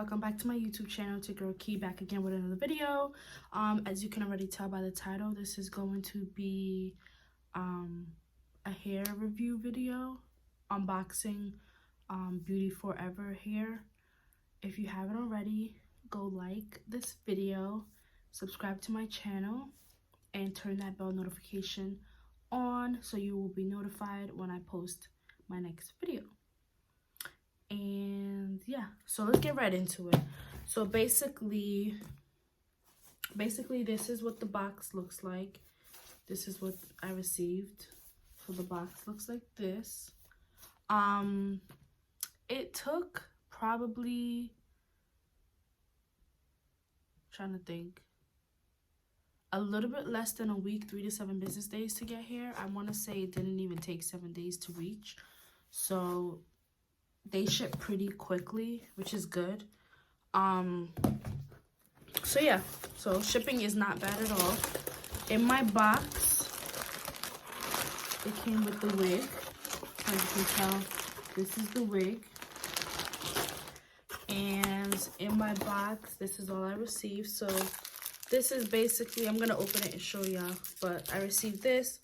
welcome back to my YouTube channel. It's your girl Key back again with another video. As you can already tell by the title, this is going to be a hair review video, unboxing Beautyforever hair. If you haven't already, go like this video, subscribe to my channel, and turn that bell notification on so you will be notified when I post my next video. And yeah, so let's get right into it. So basically this is what the box looks like. This is what I received. So the box looks like this. It took probably, trying to think, a little bit less than a week, 3 to 7 business days to get here. I want to say it didn't even take 7 days to reach. So they ship pretty quickly, which is good. So yeah, so shipping is not bad at all. In my box, it came with the wig. As you can tell, this is the wig. And in my box, this is all I received. So this is basically, I'm gonna open it and show y'all, but I received this,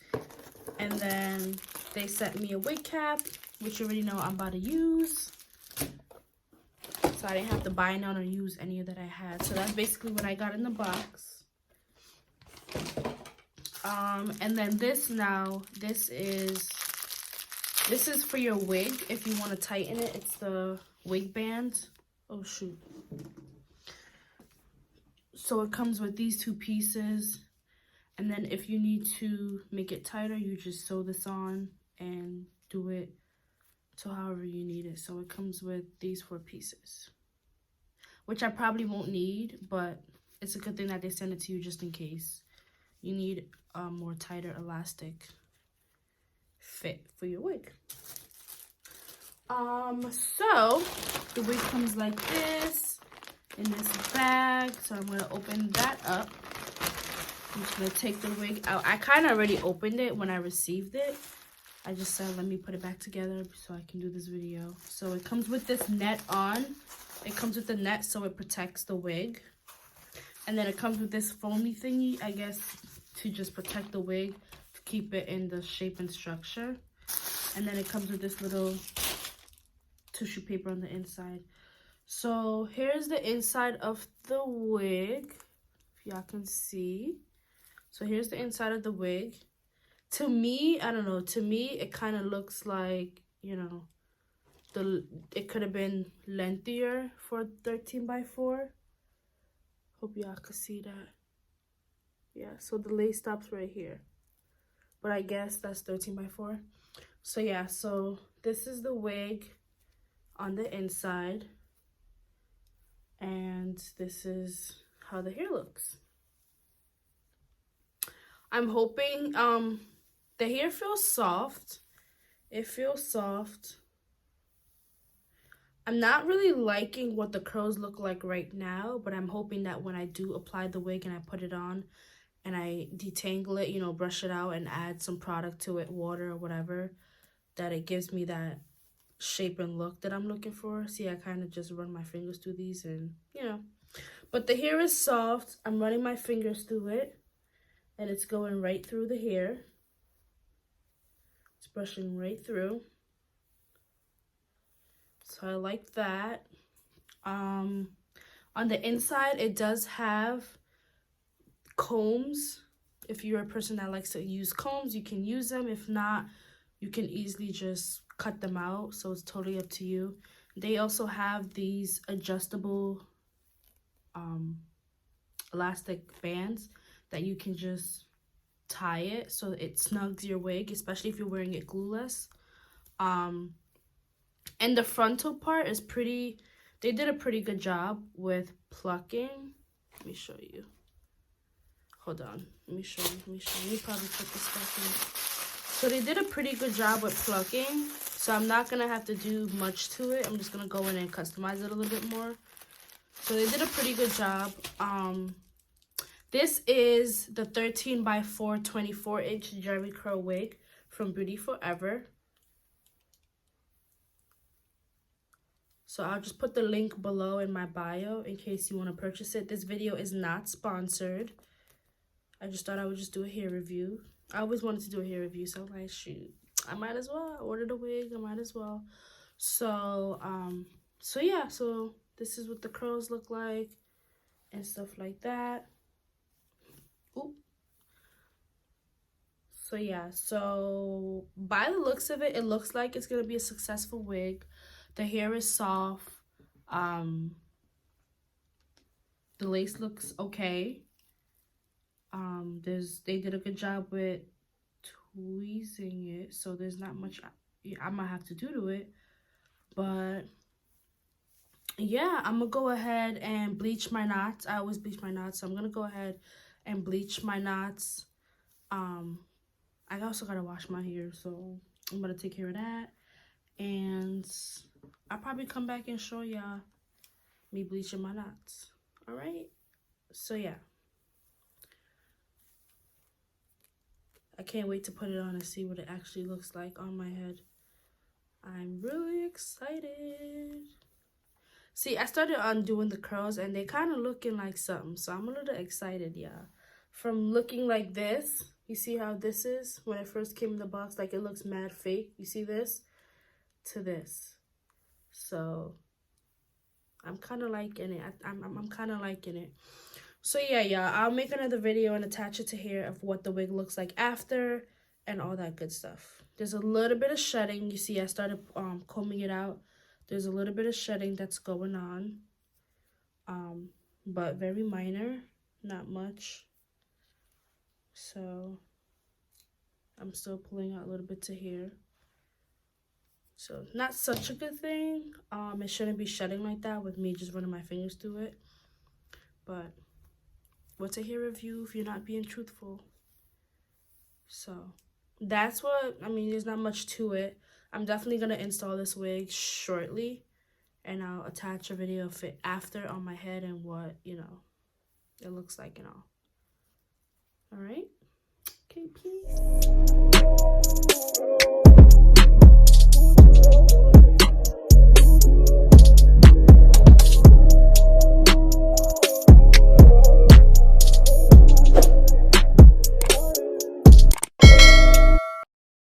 and then they sent me a wig cap, which you already know I'm about to use. So I didn't have to buy none or use any that I had. So that's basically what I got in the box. And then this is for your wig if you want to tighten it. It's the wig band. Oh shoot. So it comes with these 2 pieces. And then if you need to make it tighter, you just sew this on and do it to however you need it. So it comes with these 4 pieces, which I probably won't need, but it's a good thing that they send it to you just in case you need a more tighter elastic fit for your wig. So the wig comes like this in this bag. So I'm gonna open that up. I'm just gonna take the wig out. I kind of already opened it when I received it. I just said, let me put it back together so I can do this video. So it comes with this net on. It comes with the net so it protects the wig. And then it comes with this foamy thingy, I guess, to just protect the wig, to keep it in the shape and structure. And then it comes with this little tissue paper on the inside. So here's the inside of the wig, if y'all can see. So here's the inside of the wig. To me, I don't know, to me it kind of looks like, you know, it could have been lengthier for 13x4. Hope y'all could see that. Yeah, so the lace stops right here, but I guess that's 13x4. So yeah, so this is the wig on the inside, and this is how the hair looks. I'm hoping the hair feels soft. It feels soft. I'm not really liking what the curls look like right now, but I'm hoping that when I do apply the wig and I put it on and I detangle it, you know, brush it out and add some product to it, water or whatever, that it gives me that shape and look that I'm looking for. See, I kind of just run my fingers through these and, you know. But the hair is soft. I'm running my fingers through it, and it's going right through the hair. It's brushing right through. So I like that. On the inside, it does have combs. If you're a person that likes to use combs, you can use them. If not, you can easily just cut them out. So it's totally up to you. They also have these adjustable elastic bands that you can just tie it so it snugs your wig, especially if you're wearing it glueless. And the frontal part is pretty, they did a pretty good job with plucking. Let me show you. Hold on, let me show you. Let me probably put this back in. So they did a pretty good job with plucking. So I'm not gonna have to do much to it. I'm just gonna go in and customize it a little bit more. So they did a pretty good job. This is the 13x4 24-inch Jerry curl wig from Beautyforever. So I'll just put the link below in my bio in case you want to purchase it. This video is not sponsored. I just thought I would just do a hair review. I always wanted to do a hair review, so I'm like, shoot, I might as well. I ordered a wig, I might as well. So, yeah, so this is what the curls look like and stuff like that. Ooh. So yeah, so by the looks of it, it looks like it's gonna be a successful wig. The hair is soft. The lace looks okay. They did a good job with tweezing it, so there's not much I might have to do to it. But yeah, I'm gonna go ahead and bleach my knots. I always bleach my knots, so I'm gonna go ahead and bleach my knots. I also gotta wash my hair, so I'm gonna take care of that. And I'll probably come back and show y'all me bleaching my knots. All right, so yeah, I can't wait to put it on and see what it actually looks like on my head. I'm really excited. See, I started undoing the curls and they kind of looking like something, so I'm a little excited, yeah. From looking like this, you see how this is when it first came in the box, like it looks mad fake. You see this? To this. So I'm kind of liking it. I'm kind of liking it. So yeah, y'all, I'll make another video and attach it to here of what the wig looks like after and all that good stuff. There's a little bit of shedding. You see, I started combing it out. There's a little bit of shedding that's going on, but very minor, not much. So I'm still pulling out a little bit to here. So not such a good thing. It shouldn't be shedding like that with me just running my fingers through it. But what's a hair review if you're not being truthful? So that's what, I mean, there's not much to it. I'm definitely going to install this wig shortly. And I'll attach a video of it after on my head and what, you know, it looks like and all. All right? Okay, peace.